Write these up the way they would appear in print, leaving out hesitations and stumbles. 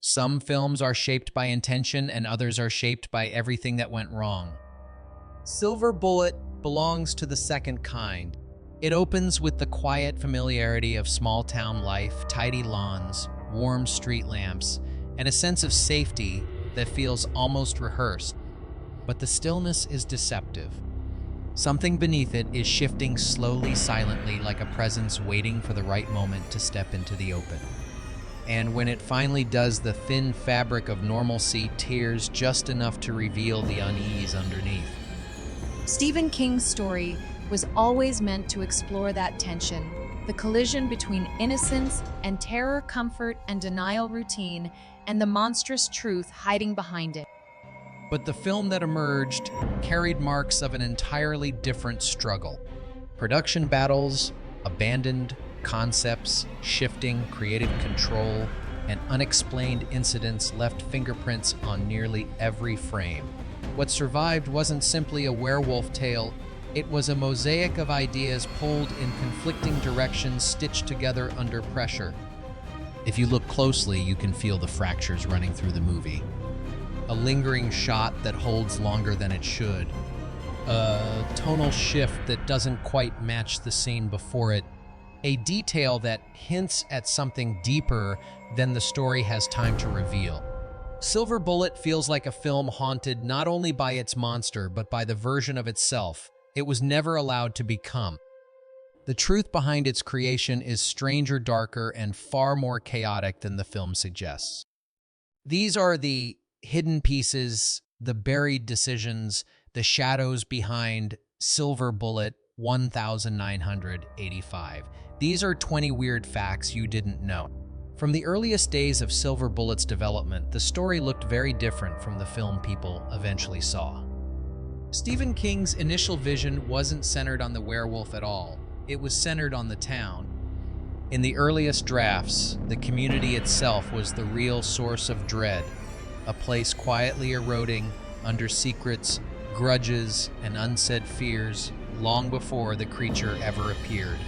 Some films are shaped by intention and others are shaped by everything that went wrong. Silver Bullet belongs to the second kind. It opens with the quiet familiarity of small-town life, tidy lawns, warm street lamps, and a sense of safety that feels almost rehearsed. But the stillness is deceptive. Something beneath it is shifting slowly, silently, like a presence waiting for the right moment to step into the open. And when it finally does, the thin fabric of normalcy tears just enough to reveal the unease underneath. Stephen King's story was always meant to explore that tension, the collision between innocence and terror, comfort and denial, routine, and the monstrous truth hiding behind it. But the film that emerged carried marks of an entirely different struggle. Production battles, abandoned concepts, shifting creative control, and unexplained incidents left fingerprints on nearly every frame. What survived wasn't simply a werewolf tale, it was a mosaic of ideas pulled in conflicting directions, stitched together under pressure. If you look closely, you can feel the fractures running through the movie. A lingering shot that holds longer than it should. A tonal shift that doesn't quite match the scene before it. A detail that hints at something deeper than the story has time to reveal. Silver Bullet feels like a film haunted not only by its monster, but by the version of itself it was never allowed to become. The truth behind its creation is stranger, darker, and far more chaotic than the film suggests. These are the hidden pieces, the buried decisions, the shadows behind Silver Bullet 1985. These are 20 weird facts you didn't know. From the earliest days of Silver Bullet's development, the story looked very different from the film people eventually saw. Stephen King's initial vision wasn't centered on the werewolf at all. It was centered on the town. In the earliest drafts, the community itself was the real source of dread, a place quietly eroding under secrets, grudges, and unsaid fears long before the creature ever appeared.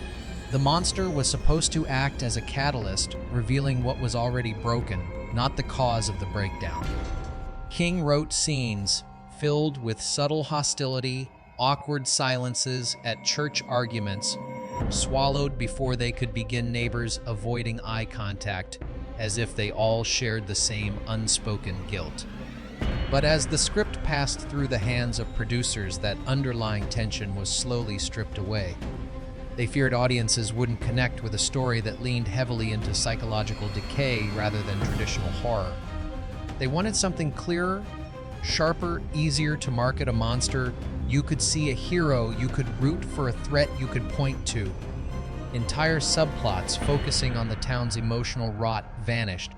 The monster was supposed to act as a catalyst, revealing what was already broken, not the cause of the breakdown. King wrote scenes filled with subtle hostility, awkward silences at church arguments, swallowed before they could begin, neighbors avoiding eye contact, as if they all shared the same unspoken guilt. But as the script passed through the hands of producers, that underlying tension was slowly stripped away. They feared audiences wouldn't connect with a story that leaned heavily into psychological decay rather than traditional horror. They wanted something clearer, sharper, easier to market, a monster you could see, a hero you could root for, a threat you could point to. Entire subplots focusing on the town's emotional rot vanished.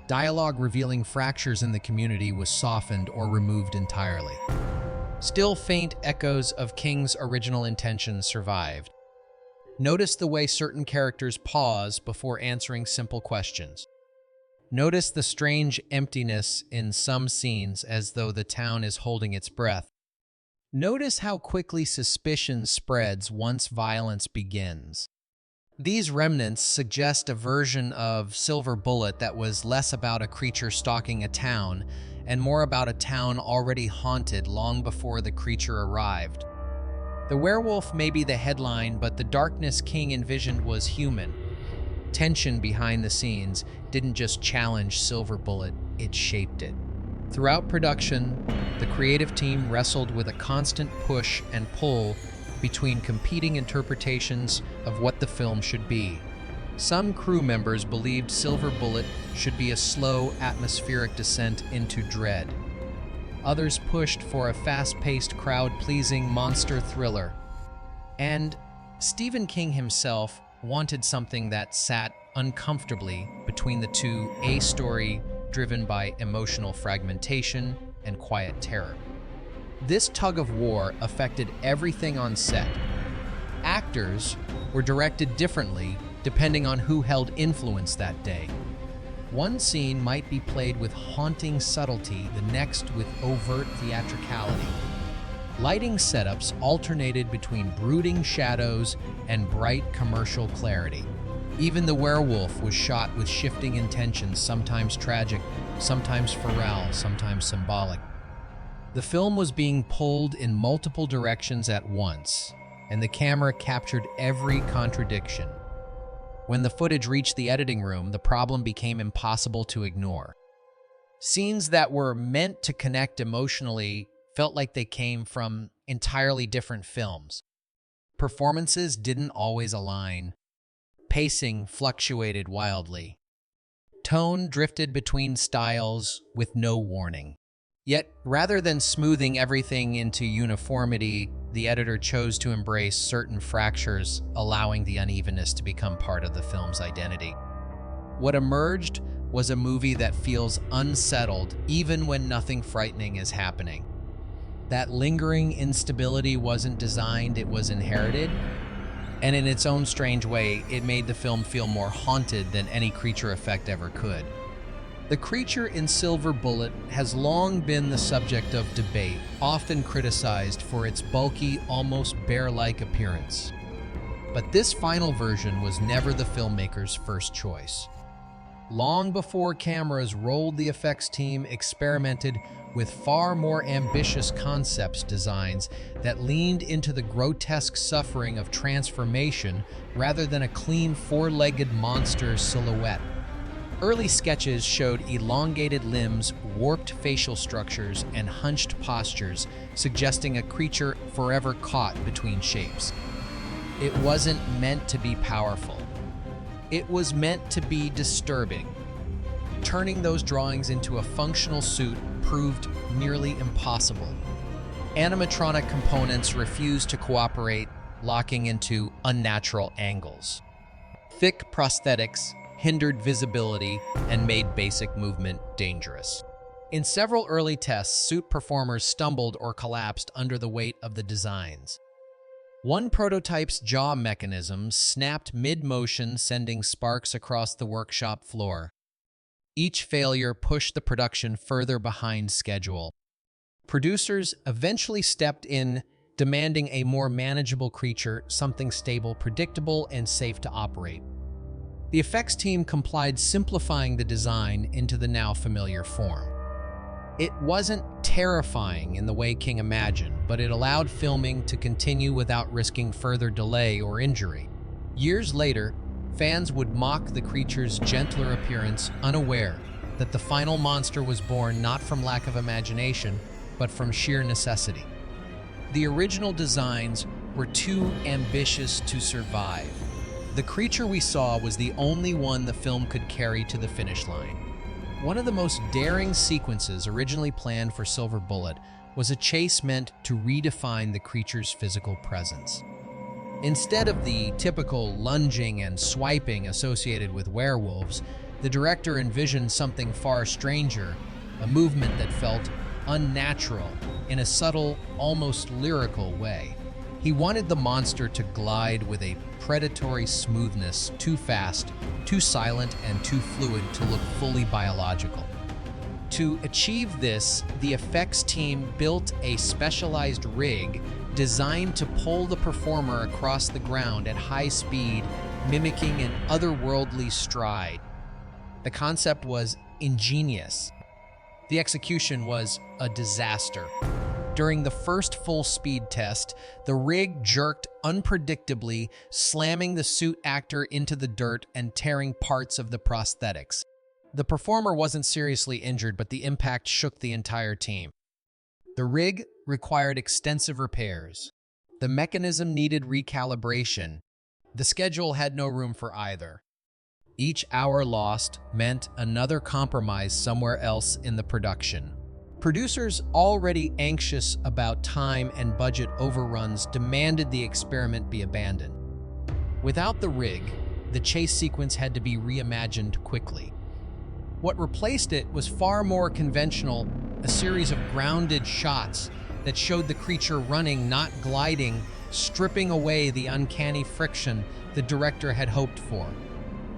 Dialogue revealing fractures in the community was softened or removed entirely. Still, faint echoes of King's original intentions survived. Notice the way certain characters pause before answering simple questions. Notice the strange emptiness in some scenes, as though the town is holding its breath. Notice how quickly suspicion spreads once violence begins. These remnants suggest a version of Silver Bullet that was less about a creature stalking a town and more about a town already haunted long before the creature arrived. The werewolf may be the headline, but the darkness King envisioned was human. Tension behind the scenes didn't just challenge Silver Bullet, it shaped it. Throughout production, the creative team wrestled with a constant push and pull between competing interpretations of what the film should be. Some crew members believed Silver Bullet should be a slow, atmospheric descent into dread. Others pushed for a fast-paced, crowd-pleasing monster thriller. And Stephen King himself wanted something that sat uncomfortably between the two, a story driven by emotional fragmentation and quiet terror. This tug-of-war affected everything on set. Actors were directed differently depending on who held influence that day. One scene might be played with haunting subtlety, the next with overt theatricality. Lighting setups alternated between brooding shadows and bright commercial clarity. Even the werewolf was shot with shifting intentions, sometimes tragic, sometimes feral, sometimes symbolic. The film was being pulled in multiple directions at once, and the camera captured every contradiction. When the footage reached the editing room, the problem became impossible to ignore. Scenes that were meant to connect emotionally felt like they came from entirely different films. Performances didn't always align. Pacing fluctuated wildly. Tone drifted between styles with no warning. Yet, rather than smoothing everything into uniformity, the editor chose to embrace certain fractures, allowing the unevenness to become part of the film's identity. What emerged was a movie that feels unsettled even when nothing frightening is happening. That lingering instability wasn't designed, it was inherited. And in its own strange way, it made the film feel more haunted than any creature effect ever could. The creature in Silver Bullet has long been the subject of debate, often criticized for its bulky, almost bear-like appearance. But this final version was never the filmmaker's first choice. Long before cameras rolled, the effects team experimented with far more ambitious concepts designs that leaned into the grotesque suffering of transformation rather than a clean four-legged monster silhouette. Early sketches showed elongated limbs, warped facial structures, and hunched postures, suggesting a creature forever caught between shapes. It wasn't meant to be powerful. It was meant to be disturbing. Turning those drawings into a functional suit proved nearly impossible. Animatronic components refused to cooperate, locking into unnatural angles. Thick prosthetics hindered visibility and made basic movement dangerous. In several early tests, suit performers stumbled or collapsed under the weight of the designs. One prototype's jaw mechanism snapped mid-motion, sending sparks across the workshop floor. Each failure pushed the production further behind schedule. Producers eventually stepped in, demanding a more manageable creature, something stable, predictable, and safe to operate. The effects team complied, simplifying the design into the now familiar form. It wasn't terrifying in the way King imagined, but it allowed filming to continue without risking further delay or injury. Years later, fans would mock the creature's gentler appearance, unaware that the final monster was born not from lack of imagination, but from sheer necessity. The original designs were too ambitious to survive. The creature we saw was the only one the film could carry to the finish line. One of the most daring sequences originally planned for Silver Bullet was a chase meant to redefine the creature's physical presence. Instead of the typical lunging and swiping associated with werewolves, the director envisioned something far stranger, a movement that felt unnatural in a subtle, almost lyrical way. He wanted the monster to glide with a predatory smoothness, too fast, too silent, and too fluid to look fully biological. To achieve this, the effects team built a specialized rig designed to pull the performer across the ground at high speed, mimicking an otherworldly stride. The concept was ingenious. The execution was a disaster. During the first full speed test, the rig jerked unpredictably, slamming the suit actor into the dirt and tearing parts of the prosthetics. The performer wasn't seriously injured, but the impact shook the entire team. The rig required extensive repairs. The mechanism needed recalibration. The schedule had no room for either. Each hour lost meant another compromise somewhere else in the production. Producers, already anxious about time and budget overruns, demanded the experiment be abandoned. Without the rig, the chase sequence had to be reimagined quickly. What replaced it was far more conventional, a series of grounded shots that showed the creature running, not gliding, stripping away the uncanny friction the director had hoped for.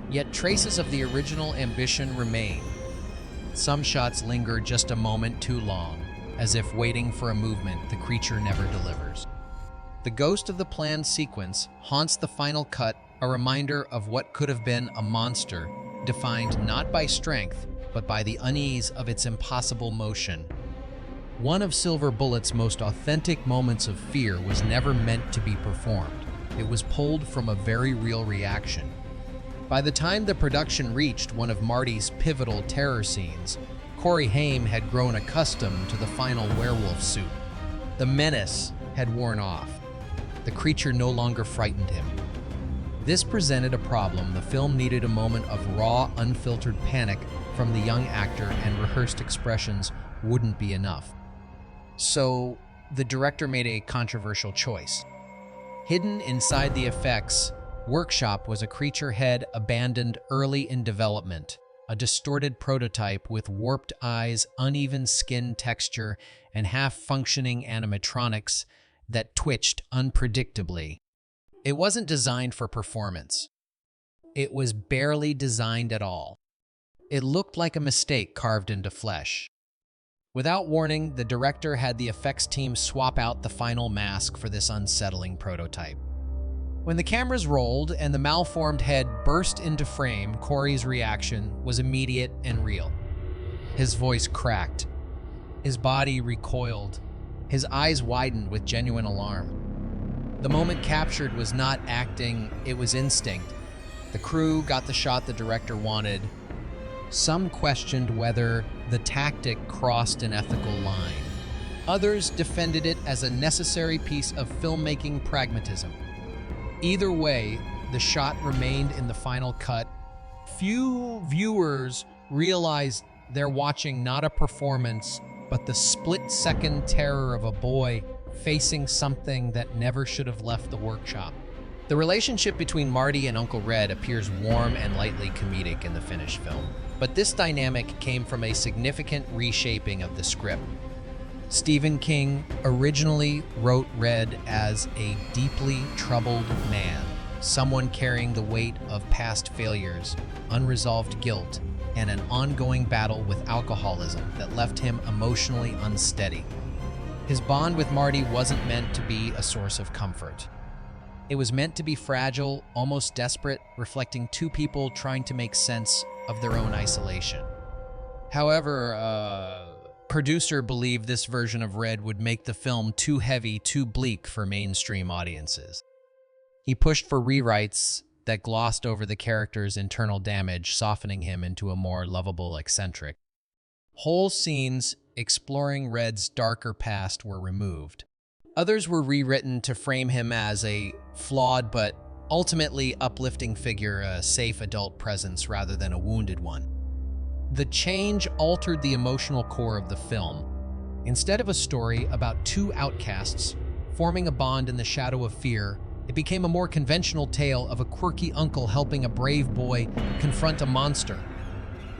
Yet traces of the original ambition remain. Some shots linger just a moment too long, as if waiting for a movement the creature never delivers. The ghost of the planned sequence haunts the final cut, a reminder of what could have been a monster defined not by strength, but by the unease of its impossible motion. One of Silver Bullet's most authentic moments of fear was never meant to be performed. It was pulled from a very real reaction. By the time the production reached one of Marty's pivotal terror scenes, Corey Haim had grown accustomed to the final werewolf suit. The menace had worn off. The creature no longer frightened him. This presented a problem. The film needed a moment of raw, unfiltered panic from the young actor, and rehearsed expressions wouldn't be enough. So, the director made a controversial choice. Hidden inside the effects workshop was a creature head abandoned early in development, a distorted prototype with warped eyes, uneven skin texture, and half-functioning animatronics that twitched unpredictably. It wasn't designed for performance. It was barely designed at all. It looked like a mistake carved into flesh. Without warning, the director had the effects team swap out the final mask for this unsettling prototype. When the cameras rolled and the malformed head burst into frame, Corey's reaction was immediate and real. His voice cracked. His body recoiled. His eyes widened with genuine alarm. The moment captured was not acting, it was instinct. The crew got the shot the director wanted. Some questioned whether the tactic crossed an ethical line. Others defended it as a necessary piece of filmmaking pragmatism. Either way, the shot remained in the final cut. Few viewers realized they're watching not a performance, but the split-second terror of a boy facing something that never should have left the workshop. The relationship between Marty and Uncle Red appears warm and lightly comedic in the finished film, but this dynamic came from a significant reshaping of the script. Stephen King originally wrote Red as a deeply troubled man, someone carrying the weight of past failures, unresolved guilt, and an ongoing battle with alcoholism that left him emotionally unsteady. His bond with Marty wasn't meant to be a source of comfort. It was meant to be fragile, almost desperate, reflecting two people trying to make sense of their own isolation. However, producer believed this version of Red would make the film too heavy, too bleak for mainstream audiences. He pushed for rewrites that glossed over the character's internal damage, softening him into a more lovable eccentric. Whole scenes exploring Red's darker past were removed. Others were rewritten to frame him as a flawed but ultimately uplifting figure, a safe adult presence rather than a wounded one. The change altered the emotional core of the film. Instead of a story about two outcasts forming a bond in the shadow of fear, it became a more conventional tale of a quirky uncle helping a brave boy confront a monster.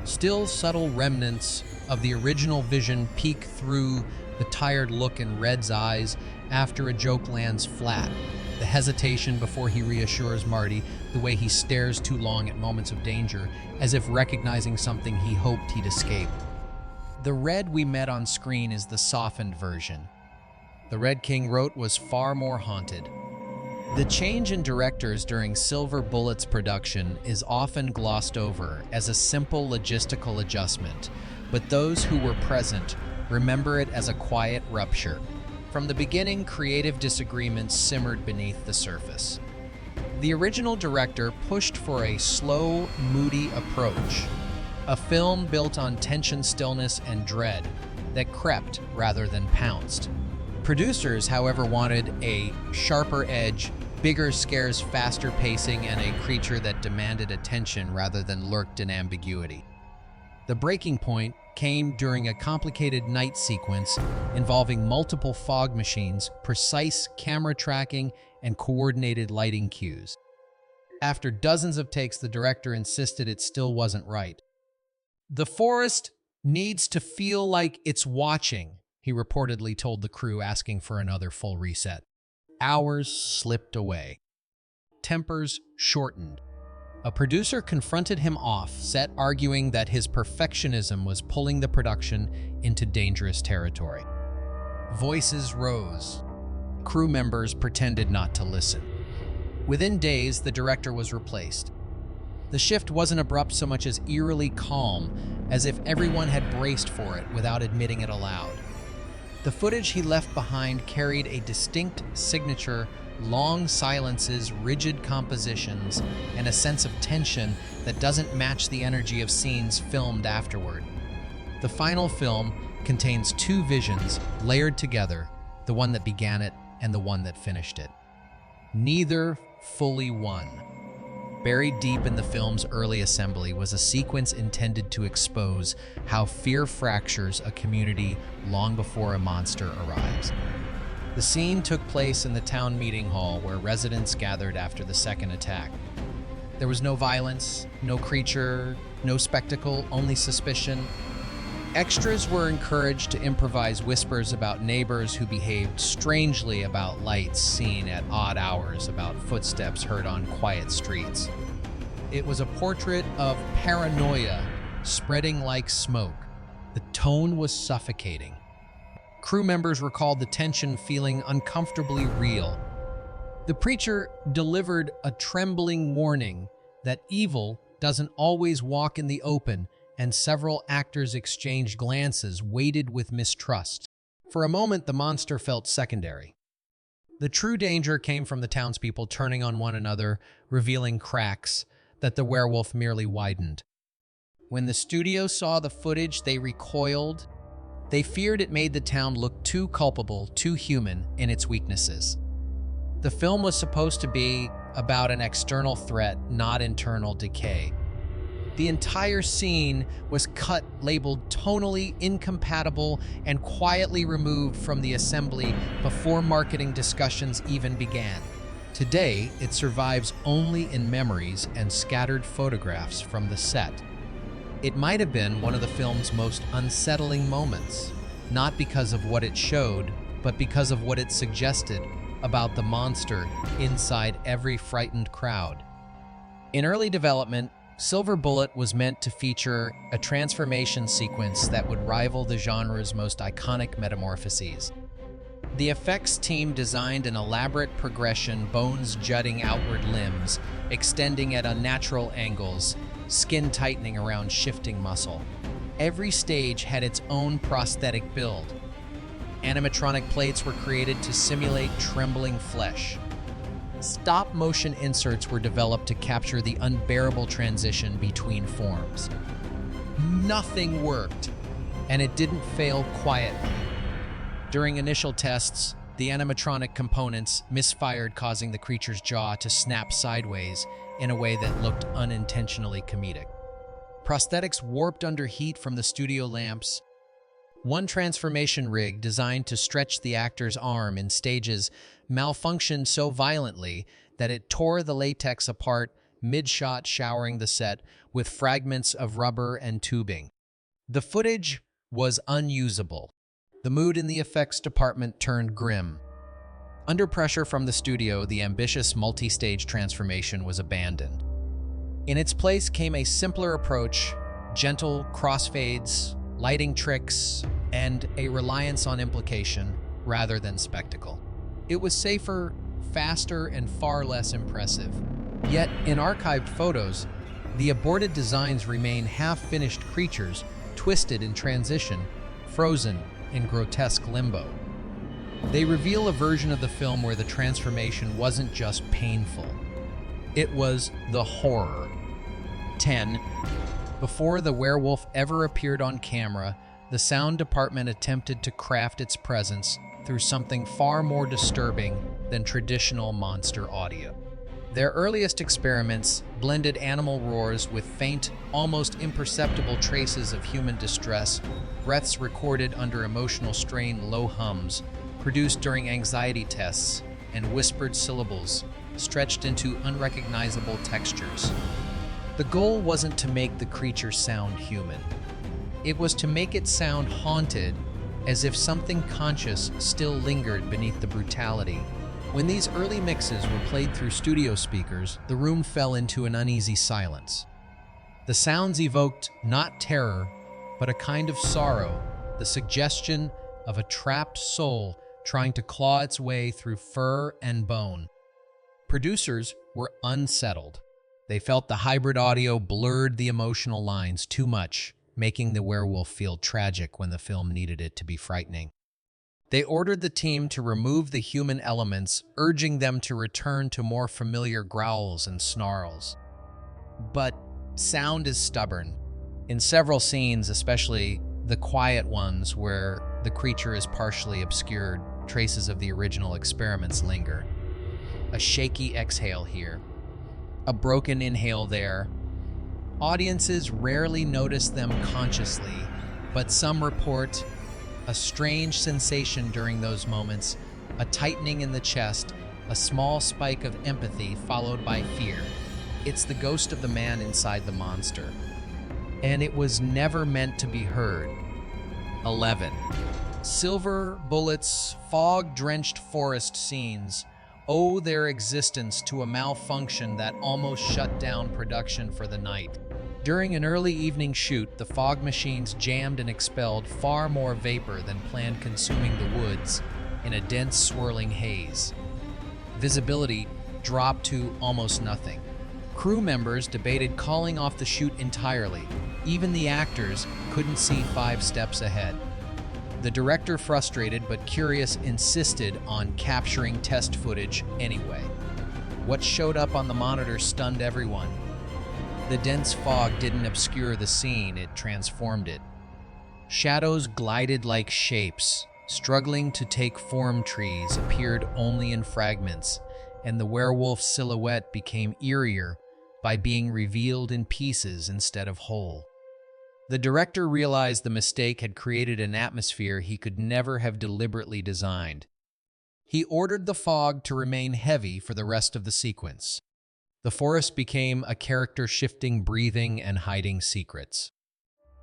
Still, subtle remnants of the original vision peek through the tired look in Red's eyes after a joke lands flat, the hesitation before he reassures Marty, the way he stares too long at moments of danger, as if recognizing something he hoped he'd escape. The Red we met on screen is the softened version. The Red King wrote was far more haunted. The change in directors during Silver Bullet's production is often glossed over as a simple logistical adjustment, but those who were present remember it as a quiet rupture. From the beginning, creative disagreements simmered beneath the surface. The original director pushed for a slow, moody approach, a film built on tension, stillness, and dread that crept rather than pounced. Producers, however, wanted a sharper edge, bigger scares, faster pacing, and a creature that demanded attention rather than lurked in ambiguity. The breaking point came during a complicated night sequence involving multiple fog machines, precise camera tracking, and coordinated lighting cues. After dozens of takes, the director insisted it still wasn't right. "The forest needs to feel like it's watching," he reportedly told the crew, asking for another full reset. Hours slipped away. Tempers shortened. A producer confronted him off-set, arguing that his perfectionism was pulling the production into dangerous territory. Voices rose. Crew members pretended not to listen. Within days, the director was replaced. The shift wasn't abrupt so much as eerily calm, as if everyone had braced for it without admitting it aloud. The footage he left behind carried a distinct signature, long silences, rigid compositions, and a sense of tension that doesn't match the energy of scenes filmed afterward. The final film contains two visions layered together, the one that began it and the one that finished it. Neither fully won. Buried deep in the film's early assembly was a sequence intended to expose how fear fractures a community long before a monster arrives. The scene took place in the town meeting hall where residents gathered after the second attack. There was no violence, no creature, no spectacle, only suspicion. Extras were encouraged to improvise whispers about neighbors who behaved strangely, about lights seen at odd hours, about footsteps heard on quiet streets. It was a portrait of paranoia spreading like smoke. The tone was suffocating. Crew members recalled the tension feeling uncomfortably real. The preacher delivered a trembling warning that evil doesn't always walk in the open, and several actors exchanged glances weighted with mistrust. For a moment, the monster felt secondary. The true danger came from the townspeople turning on one another, revealing cracks that the werewolf merely widened. When the studio saw the footage, they recoiled. They feared it made the town look too culpable, too human in its weaknesses. The film was supposed to be about an external threat, not internal decay. The entire scene was cut, labeled tonally incompatible, and quietly removed from the assembly before marketing discussions even began. Today, it survives only in memories and scattered photographs from the set. It might have been one of the film's most unsettling moments, not because of what it showed, but because of what it suggested about the monster inside every frightened crowd. In early development, Silver Bullet was meant to feature a transformation sequence that would rival the genre's most iconic metamorphoses. The effects team designed an elaborate progression, bones jutting outward, limbs extending at unnatural angles, skin tightening around shifting muscle. Every stage had its own prosthetic build. Animatronic plates were created to simulate trembling flesh. Stop-motion inserts were developed to capture the unbearable transition between forms. Nothing worked, and it didn't fail quietly. During initial tests, the animatronic components misfired, causing the creature's jaw to snap sideways in a way that looked unintentionally comedic. Prosthetics warped under heat from the studio lamps. One transformation rig designed to stretch the actor's arm in stages malfunctioned so violently that it tore the latex apart mid-shot, showering the set with fragments of rubber and tubing. The footage was unusable. The mood in the effects department turned grim. Under pressure from the studio, the ambitious multi-stage transformation was abandoned. In its place came a simpler approach, gentle crossfades, lighting tricks, and a reliance on implication rather than spectacle. It was safer, faster, and far less impressive. Yet, in archived photos, the aborted designs remain half-finished creatures, twisted in transition, frozen in grotesque limbo. They reveal a version of the film where the transformation wasn't just painful. It was the horror. 10. Before the werewolf ever appeared on camera, the sound department attempted to craft its presence through something far more disturbing than traditional monster audio. Their earliest experiments blended animal roars with faint, almost imperceptible traces of human distress, breaths recorded under emotional strain, low hums produced during anxiety tests, and whispered syllables stretched into unrecognizable textures. The goal wasn't to make the creature sound human. It was to make it sound haunted, as if something conscious still lingered beneath the brutality. When these early mixes were played through studio speakers, the room fell into an uneasy silence. The sounds evoked not terror, but a kind of sorrow, the suggestion of a trapped soul trying to claw its way through fur and bone. Producers were unsettled. They felt the hybrid audio blurred the emotional lines too much, making the werewolf feel tragic when the film needed it to be frightening. They ordered the team to remove the human elements, urging them to return to more familiar growls and snarls. But sound is stubborn. In several scenes, especially the quiet ones where the creature is partially obscured, traces of the original experiments linger. A shaky exhale here, a broken inhale there. Audiences rarely notice them consciously, but some report a strange sensation during those moments, a tightening in the chest, a small spike of empathy followed by fear. It's the ghost of the man inside the monster. And it was never meant to be heard. 11. Silver bullets, fog-drenched forest scenes owe their existence to a malfunction that almost shut down production for the night. During an early evening shoot, the fog machines jammed and expelled far more vapor than planned, consuming the woods in a dense, swirling haze. Visibility dropped to almost nothing. Crew members debated calling off the shoot entirely. Even the actors couldn't see 5 steps ahead. The director, frustrated but curious, insisted on capturing test footage anyway. What showed up on the monitor stunned everyone. The dense fog didn't obscure the scene, it transformed it. Shadows glided like shapes, struggling to take form. Trees appeared only in fragments, and the werewolf's silhouette became eerier by being revealed in pieces instead of whole. The director realized the mistake had created an atmosphere he could never have deliberately designed. He ordered the fog to remain heavy for the rest of the sequence. The forest became a character shifting, breathing, and hiding secrets.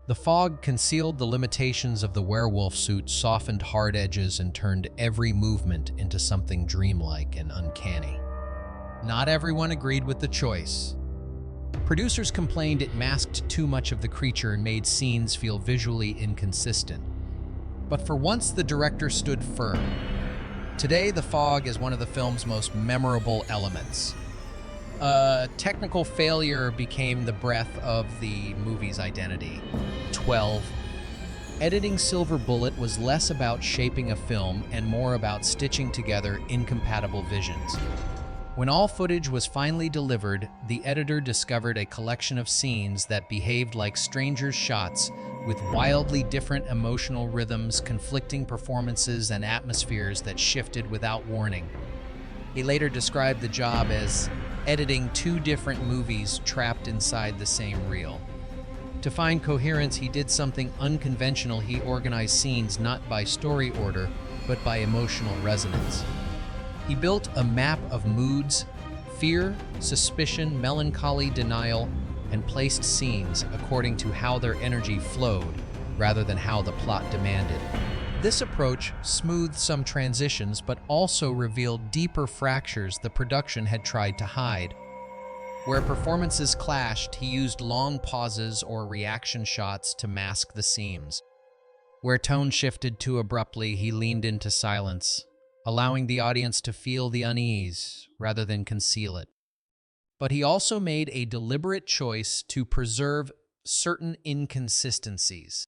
The fog concealed the limitations of the werewolf suit, softened hard edges, and turned every movement into something dreamlike and uncanny. Not everyone agreed with the choice. Producers complained it masked too much of the creature and made scenes feel visually inconsistent. But for once, the director stood firm. Today, the fog is one of the film's most memorable elements. A technical failure became the breath of the movie's identity. 12. Editing Silver Bullet was less about shaping a film and more about stitching together incompatible visions. When all footage was finally delivered, the editor discovered a collection of scenes that behaved like strangers' shots, with wildly different emotional rhythms, conflicting performances, and atmospheres that shifted without warning. He later described the job as editing 2 different movies trapped inside the same reel. To find coherence, he did something unconventional. He organized scenes not by story order, but by emotional resonance. He built a map of moods, fear, suspicion, melancholy, denial, and placed scenes according to how their energy flowed rather than how the plot demanded. This approach smoothed some transitions but also revealed deeper fractures the production had tried to hide. Where performances clashed, he used long pauses or reaction shots to mask the seams. Where tone shifted too abruptly, he leaned into silence, allowing the audience to feel the unease rather than conceal it. But he also made a deliberate choice to preserve certain inconsistencies.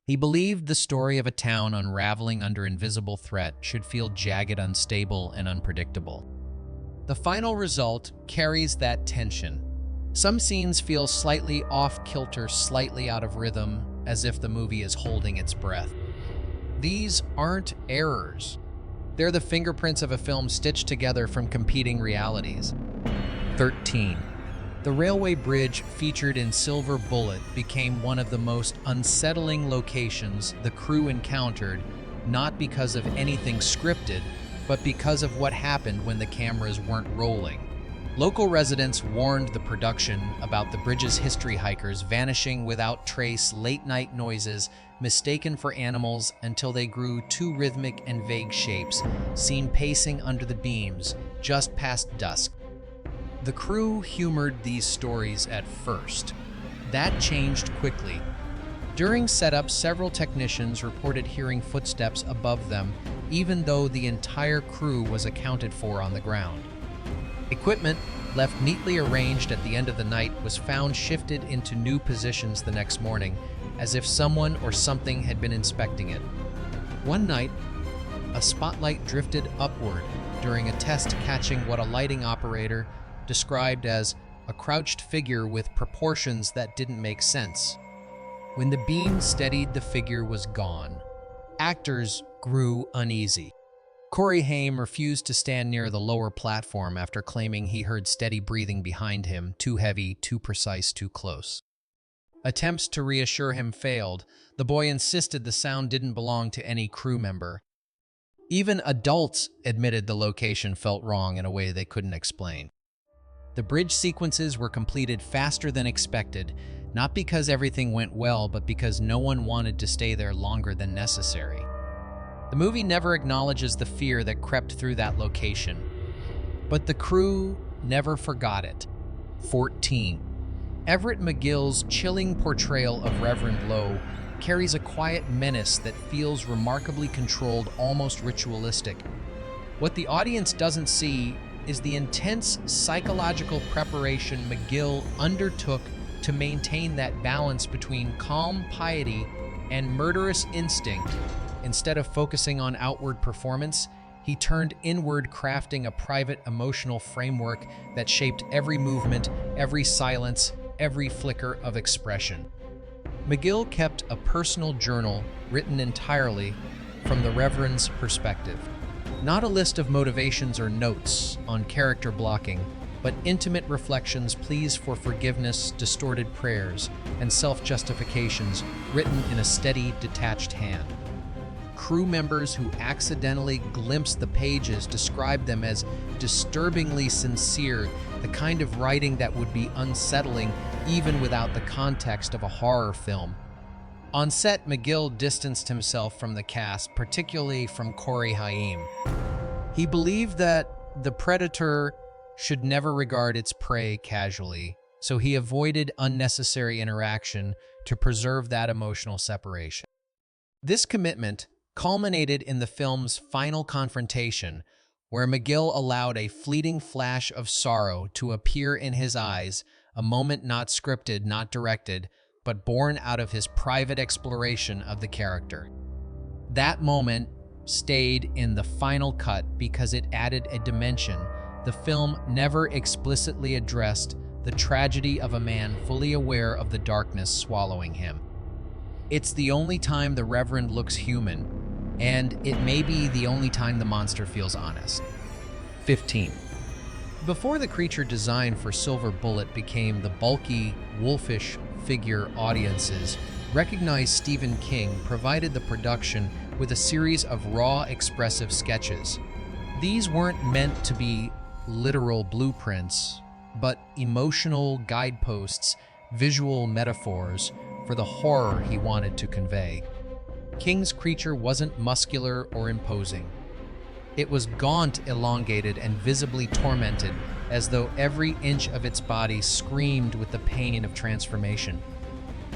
He believed the story of a town unraveling under invisible threat should feel jagged, unstable, and unpredictable. The final result carries that tension. Some scenes feel slightly off-kilter, slightly out of rhythm, as if the movie is holding its breath. These aren't errors. They're the fingerprints of a film stitched together from competing realities. 13. The railway bridge featured in Silver Bullet became one of the most unsettling locations the crew encountered, not because of anything scripted, but because of what happened when the cameras weren't rolling. Local residents warned the production about the bridge's history: hikers vanishing without trace, late-night noises, mistaken for animals until they grew too rhythmic and vague shapes, seen pacing under the beams just past dusk. The crew humored these stories at first. That changed quickly. During setup, several technicians reported hearing footsteps above them, even though the entire crew was accounted for on the ground. Equipment, left neatly arranged at the end of the night, was found shifted into new positions the next morning, as if someone or something had been inspecting it. One night, a spotlight drifted upward during a test, catching what a lighting operator described as a crouched figure with proportions that didn't make sense. When the beam steadied, the figure was gone. Actors grew uneasy. Corey Haim refused to stand near the lower platform after claiming he heard steady breathing behind him, too heavy, too precise, too close. Attempts to reassure him failed. The boy insisted the sound didn't belong to any crew member. Even adults admitted the location felt wrong in a way they couldn't explain. The bridge sequences were completed faster than expected, not because everything went well, but because no one wanted to stay there longer than necessary. The movie never acknowledges the fear that crept through that location, but the crew never forgot it. 14. Everett McGill's chilling portrayal of Reverend Lowe carries a quiet menace that feels remarkably controlled, almost ritualistic. What the audience doesn't see is the intense psychological preparation McGill undertook to maintain that balance between calm piety and murderous instinct. Instead of focusing on outward performance, he turned inward, crafting a private emotional framework that shaped every movement, every silence, every flicker of expression. McGill kept a personal journal written entirely from the Reverend's perspective. Not a list of motivations or notes on character blocking, but intimate reflections, pleas for forgiveness, distorted prayers, and self-justifications written in a steady, detached hand. Crew members who accidentally glimpsed the pages described them as disturbingly sincere, the kind of writing that would be unsettling even without the context of a horror film. On set, McGill distanced himself from the cast, particularly from Corey Haim. He believed that the predator should never regard its prey casually, so he avoided unnecessary interaction to preserve that emotional separation. This commitment culminated in the film's final confrontation, where McGill allowed a fleeting flash of sorrow to appear in his eyes, a moment not scripted, not directed, but born out of his private exploration of the character. That moment stayed in the final cut because it added a dimension the film never explicitly addressed: the tragedy of a man fully aware of the darkness swallowing him. It's the only time the Reverend looks human, and it may be the only time the monster feels honest. 15. Before the creature design for Silver Bullet became the bulky, wolfish figure audiences recognized, Stephen King provided the production with a series of raw, expressive sketches. These weren't meant to be literal blueprints, but emotional guideposts, visual metaphors for the horror he wanted to convey. King's creature wasn't muscular or imposing. It was gaunt, elongated, and visibly tormented, as though every inch of its body screamed with the pain of transformation.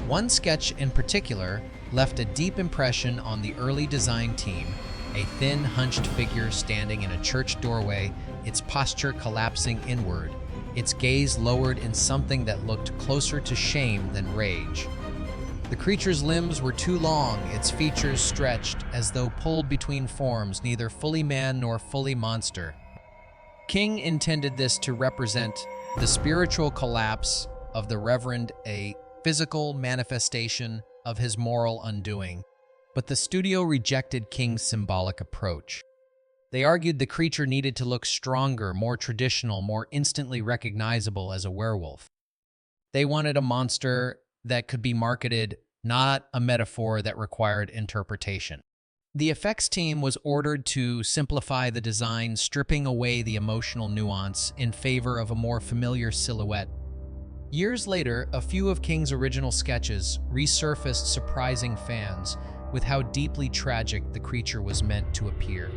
One sketch in particular left a deep impression on the early design team: a thin, hunched figure standing in a church doorway, its posture collapsing inward, its gaze lowered in something that looked closer to shame than rage. The creature's limbs were too long, its features stretched as though pulled between forms, neither fully man nor fully monster. King intended this to represent the spiritual collapse of the Reverend, a physical manifestation of his moral undoing. But the studio rejected King's symbolic approach. They argued the creature needed to look stronger, more traditional, more instantly recognizable as a werewolf. They wanted a monster that could be marketed, not a metaphor that required interpretation. The effects team was ordered to simplify the design, stripping away the emotional nuance in favor of a more familiar silhouette. Years later, a few of King's original sketches resurfaced, surprising fans with how deeply tragic the creature was meant to appear.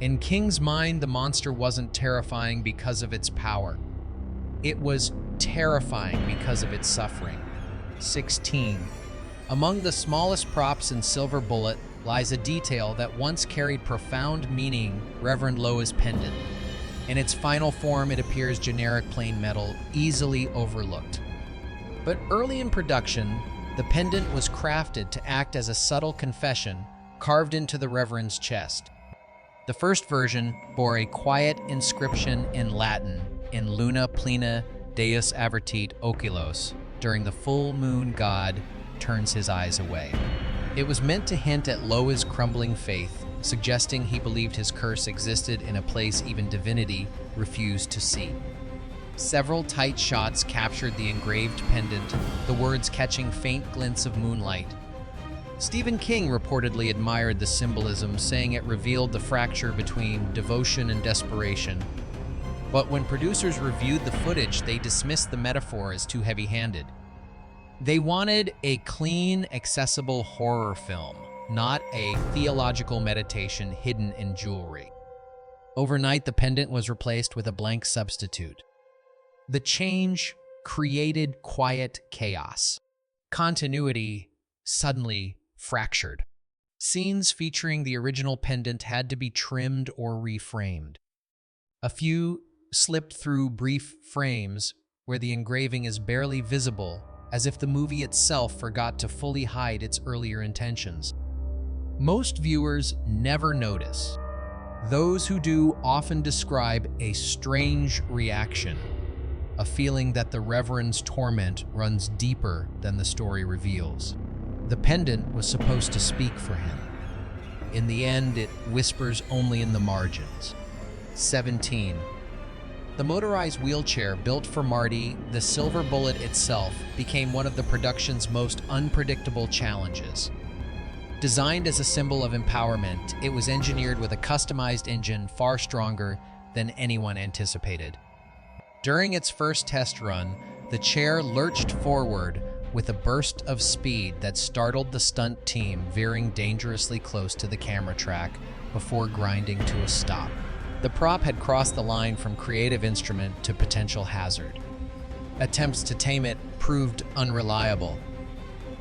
In King's mind, the monster wasn't terrifying because of its power. It was terrifying because of its suffering. 16. Among the smallest props in Silver Bullet lies a detail that once carried profound meaning: Reverend Lowe's pendant. In its final form, it appears generic plain metal, easily overlooked. But early in production, the pendant was crafted to act as a subtle confession carved into the reverend's chest. The first version bore a quiet inscription in Latin, in Luna plena Deus avertit oculos, during the full moon God turns his eyes away. It was meant to hint at Loa's crumbling faith, suggesting he believed his curse existed in a place even divinity refused to see. Several tight shots captured the engraved pendant, the words catching faint glints of moonlight. Stephen King reportedly admired the symbolism, saying it revealed the fracture between devotion and desperation. But when producers reviewed the footage, they dismissed the metaphor as too heavy-handed. They wanted a clean, accessible horror film, not a theological meditation hidden in jewelry. Overnight, the pendant was replaced with a blank substitute. The change created quiet chaos. Continuity suddenly fractured. Scenes featuring the original pendant had to be trimmed or reframed. A few slipped through brief frames where the engraving is barely visible, as if the movie itself forgot to fully hide its earlier intentions. Most viewers never notice. Those who do often describe a strange reaction, a feeling that the Reverend's torment runs deeper than the story reveals. The pendant was supposed to speak for him. In the end, it whispers only in the margins. 17. The motorized wheelchair built for Marty, the Silver Bullet itself, became one of the production's most unpredictable challenges. Designed as a symbol of empowerment, it was engineered with a customized engine far stronger than anyone anticipated. During its first test run, the chair lurched forward with a burst of speed that startled the stunt team, veering dangerously close to the camera track before grinding to a stop. The prop had crossed the line from creative instrument to potential hazard. Attempts to tame it proved unreliable.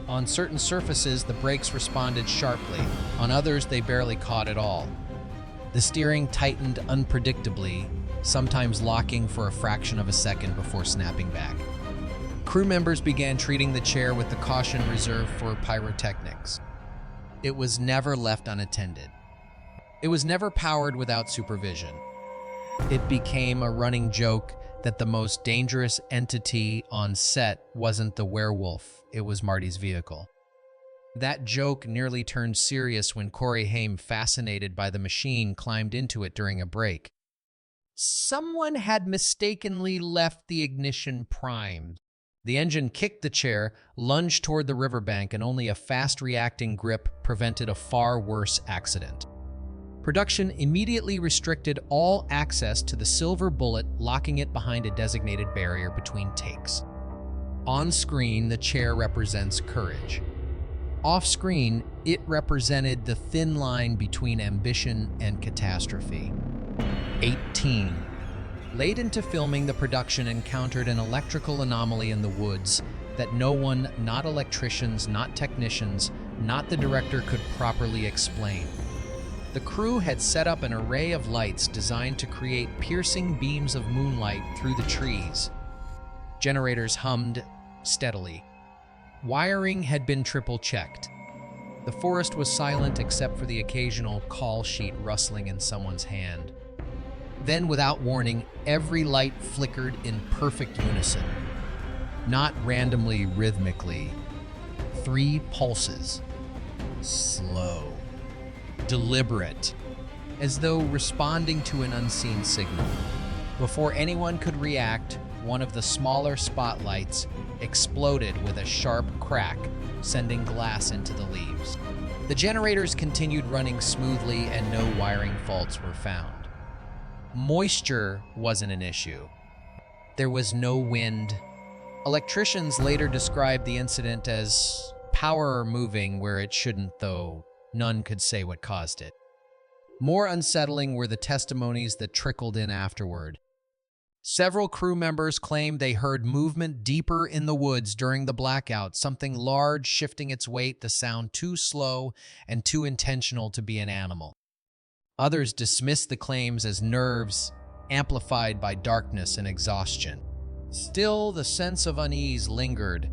On certain surfaces, the brakes responded sharply. On others, they barely caught at all. The steering tightened unpredictably, sometimes locking for a fraction of a second before snapping back. Crew members began treating the chair with the caution reserved for pyrotechnics. It was never left unattended. It was never powered without supervision. It became a running joke that the most dangerous entity on set wasn't the werewolf, it was Marty's vehicle. That joke nearly turned serious when Corey Haim, fascinated by the machine, climbed into it during a break. Someone had mistakenly left the ignition primed. The engine kicked the chair, lunged toward the riverbank, and only a fast-reacting grip prevented a far worse accident. Production immediately restricted all access to the Silver Bullet, locking it behind a designated barrier between takes. On screen, the chair represents courage. Off-screen, it represented the thin line between ambition and catastrophe. 18. Late into filming, the production encountered an electrical anomaly in the woods that no one, not electricians, not technicians, not the director, could properly explain. The crew had set up an array of lights designed to create piercing beams of moonlight through the trees. Generators hummed steadily. Wiring had been triple-checked. The forest was silent except for the occasional call sheet rustling in someone's hand. Then, without warning, every light flickered in perfect unison. Not randomly, rhythmically. 3 pulses. Slow. Deliberate, as though responding to an unseen signal. Before anyone could react, one of the smaller spotlights exploded with a sharp crack, sending glass into the leaves. The generators continued running smoothly and no wiring faults were found. Moisture wasn't an issue. There was no wind. Electricians later described the incident as power moving where it shouldn't, though none could say what caused it. More unsettling were the testimonies that trickled in afterward. Several crew members claimed they heard movement deeper in the woods during the blackout, something large shifting its weight, the sound too slow and too intentional to be an animal. Others dismissed the claims as nerves, amplified by darkness and exhaustion. Still, the sense of unease lingered.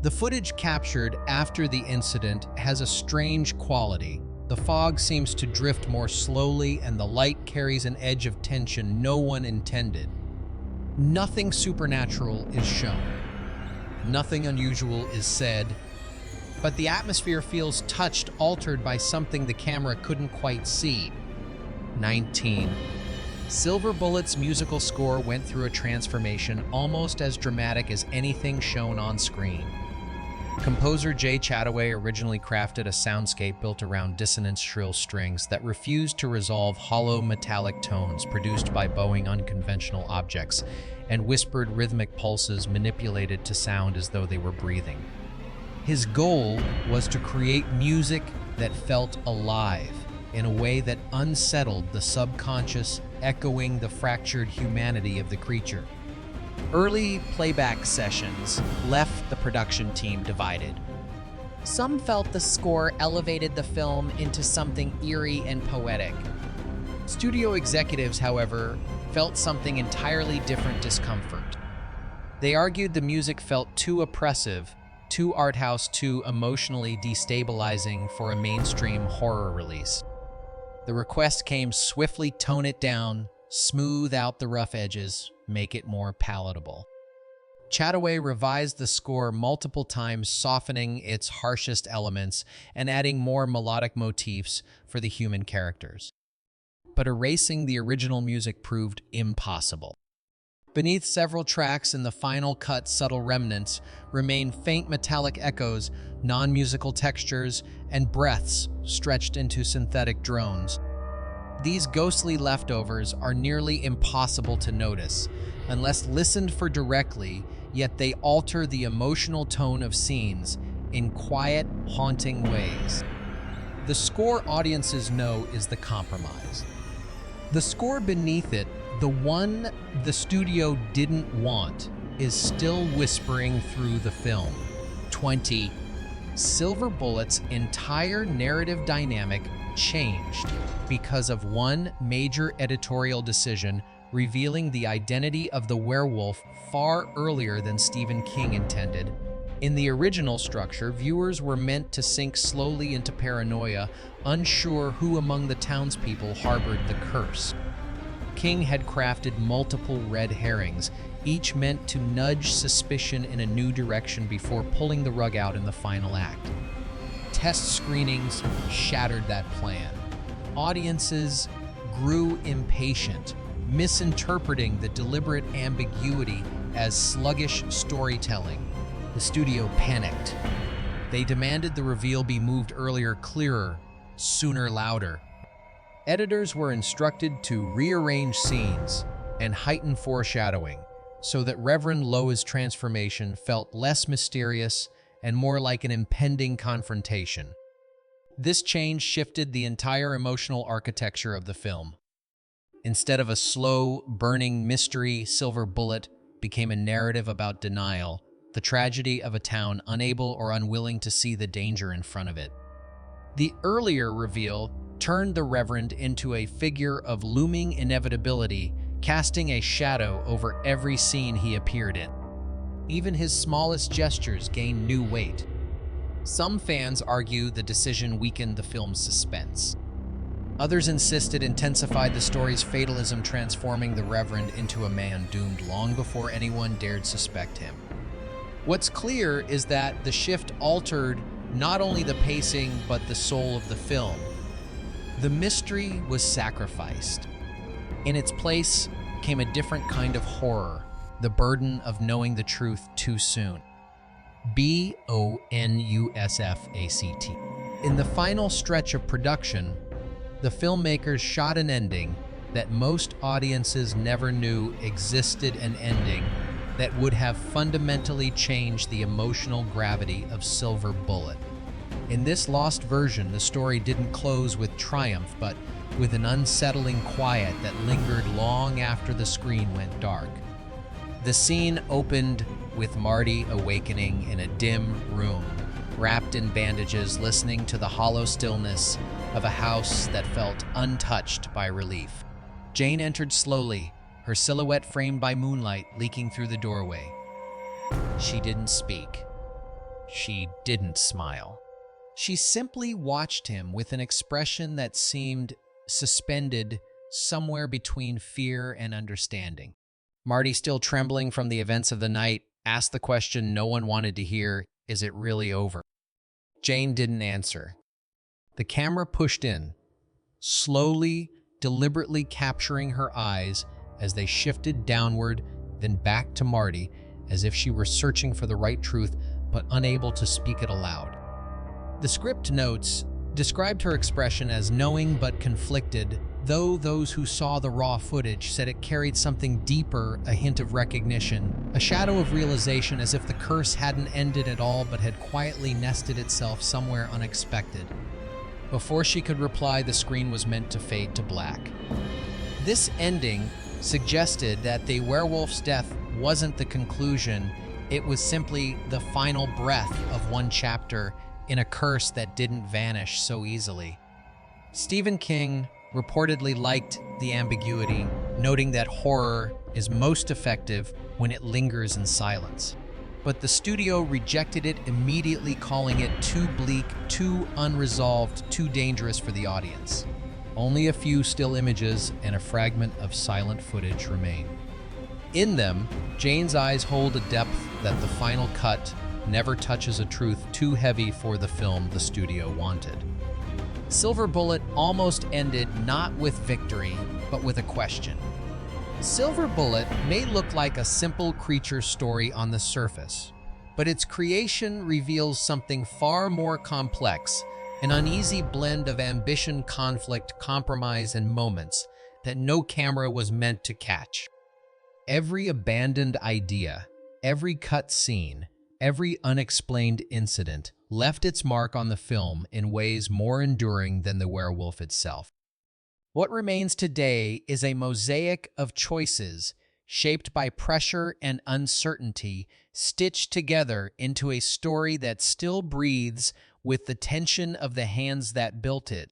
The footage captured after the incident has a strange quality. The fog seems to drift more slowly, and the light carries an edge of tension no one intended. Nothing supernatural is shown. Nothing unusual is said, but the atmosphere feels touched, altered by something the camera couldn't quite see. 19. Silver Bullet's musical score went through a transformation almost as dramatic as anything shown on screen. Composer Jay Chataway originally crafted a soundscape built around dissonant shrill strings that refused to resolve hollow metallic tones produced by bowing unconventional objects and whispered rhythmic pulses manipulated to sound as though they were breathing. His goal was to create music that felt alive in a way that unsettled the subconscious, echoing the fractured humanity of the creature. Early playback sessions left the production team divided. Some felt the score elevated the film into something eerie and poetic. Studio executives, however, felt something entirely different: discomfort. They argued the music felt too oppressive, too art house, too emotionally destabilizing for a mainstream horror release. The request came swiftly: tone it down, smooth out the rough edges, make it more palatable. Chataway revised the score multiple times, softening its harshest elements and adding more melodic motifs for the human characters. But erasing the original music proved impossible. Beneath several tracks in the final cut, subtle remnants remain: faint metallic echoes, non-musical textures, and breaths stretched into synthetic drones. These ghostly leftovers are nearly impossible to notice unless listened for directly, yet they alter the emotional tone of scenes in quiet, haunting ways. The score audiences know is the compromise. The score beneath it, the one the studio didn't want, is still whispering through the film. 20. Silver Bullet's entire narrative dynamic changed because of one major editorial decision revealing the identity of the werewolf far earlier than Stephen King intended. In the original structure, viewers were meant to sink slowly into paranoia, unsure who among the townspeople harbored the curse. King had crafted multiple red herrings, each meant to nudge suspicion in a new direction before pulling the rug out in the final act. Test screenings shattered that plan. Audiences grew impatient, misinterpreting the deliberate ambiguity as sluggish storytelling. The studio panicked. They demanded the reveal be moved earlier, clearer, sooner, louder. Editors were instructed to rearrange scenes and heighten foreshadowing so that Reverend Loa's transformation felt less mysterious and more like an impending confrontation. This change shifted the entire emotional architecture of the film. Instead of a slow, burning mystery, Silver Bullet became a narrative about denial, the tragedy of a town unable or unwilling to see the danger in front of it. The earlier reveal turned the Reverend into a figure of looming inevitability, casting a shadow over every scene he appeared in. Even his smallest gestures gained new weight. Some fans argue the decision weakened the film's suspense. Others insist it intensified the story's fatalism, transforming the Reverend into a man doomed long before anyone dared suspect him. What's clear is that the shift altered not only the pacing but the soul of the film. The mystery was sacrificed. In its place came a different kind of horror, the burden of knowing the truth too soon. bonusfact. In the final stretch of production, the filmmakers shot an ending that most audiences never knew existed, an ending that would have fundamentally changed the emotional gravity of Silver Bullet. In this lost version, the story didn't close with triumph, but with an unsettling quiet that lingered long after the screen went dark. The scene opened with Marty awakening in a dim room, wrapped in bandages, listening to the hollow stillness of a house that felt untouched by relief. Jane entered slowly, her silhouette framed by moonlight leaking through the doorway. She didn't speak. She didn't smile. She simply watched him with an expression that seemed suspended somewhere between fear and understanding. Marty, still trembling from the events of the night, asked the question no one wanted to hear, "Is it really over?" Jane didn't answer. The camera pushed in, slowly, deliberately capturing her eyes as they shifted downward, then back to Marty, as if she were searching for the right truth but unable to speak it aloud. The script notes described her expression as knowing but conflicted, though those who saw the raw footage said it carried something deeper, a hint of recognition, a shadow of realization, as if the curse hadn't ended at all but had quietly nested itself somewhere unexpected. Before she could reply, the screen was meant to fade to black. This ending suggested that the werewolf's death wasn't the conclusion, it was simply the final breath of one chapter in a curse that didn't vanish so easily. Stephen King reportedly liked the ambiguity, noting that horror is most effective when it lingers in silence. But the studio rejected it immediately, calling it too bleak, too unresolved, too dangerous for the audience. Only a few still images and a fragment of silent footage remain. In them, Jane's eyes hold a depth that the final cut never touches, a truth too heavy for the film the studio wanted. Silver Bullet almost ended not with victory, but with a question. Silver Bullet may look like a simple creature story on the surface, but its creation reveals something far more complex, an uneasy blend of ambition, conflict, compromise, and moments that no camera was meant to catch. Every abandoned idea, every cut scene, every unexplained incident left its mark on the film in ways more enduring than the werewolf itself. What remains today is a mosaic of choices shaped by pressure and uncertainty, stitched together into a story that still breathes with the tension of the hands that built it.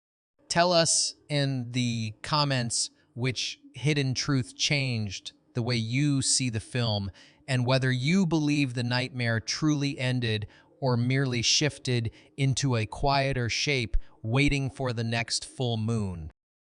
Tell us in the comments which hidden truth changed the way you see the film, and whether you believe the nightmare truly ended or merely shifted into a quieter shape, waiting for the next full moon.